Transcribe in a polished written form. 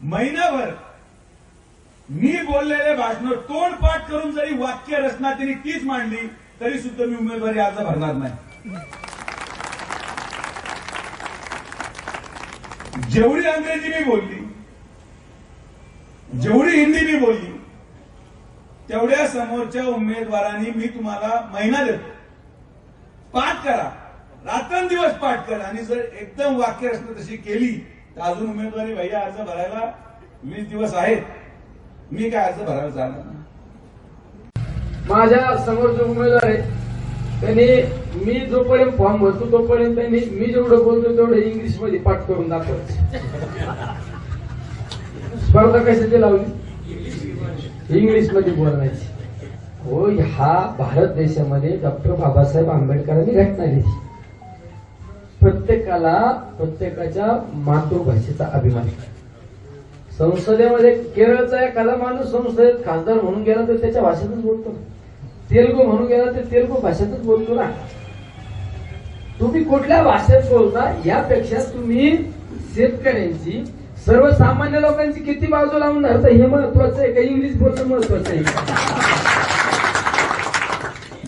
महिनाभर मी बोललेले भाषण तोंडपाठ करून जरी वाक्य रचना त्यांनी तीच मांडली तरी सुद्धा मी उमेदवारी अर्ज भरणार नाही। जेवढी अंग्रेजी मी बोलली, जेवढी हिंदी मी बोलली, तेवढ्या समोरच्या उमेदवारांनी मी तुम्हाला महिना देतो, पाठ करा, रात्रंदिवस पाठ करा आणि जर एकदम वाक्य रचना तशी केली तर अजून उमेदवारी भैया अर्ज भरायला 20 दिवस आहेत। मी काय अर्ज भरायला जाणार नाही। माझ्या समोर जो उमेदवार आहे त्यांनी मी जोपर्यंत फॉर्म भरतो तोपर्यंत त्यांनी मी जेवढं बोलतो तेवढं इंग्लिश मध्ये पाठ करून दाखवायचं। स्पर्धा कशाची लावली? इंग्लिश मध्ये बोलायची। हो, हा भारत देशामध्ये डॉक्टर बाबासाहेब आंबेडकरांनी घटना लिहिली। प्रत्येकाला प्रत्येकाच्या मातृभाषेचा अभिमान। संसदेमध्ये केरळचा एखादा माणूस संसदेत खासदार म्हणून गेला तर त्याच्या भाषेतच बोलतो, तेलुगू म्हणून गेला तर तेलुगू भाषेतच बोलतो ना। तुम्ही कुठल्या भाषेत बोलता यापेक्षा तुम्ही शेतकऱ्यांची, सर्वसामान्य लोकांची किती बाजू लावून धरता हे महत्वाचं आहे का इंग्लिश बोलणं महत्वाचं आहे?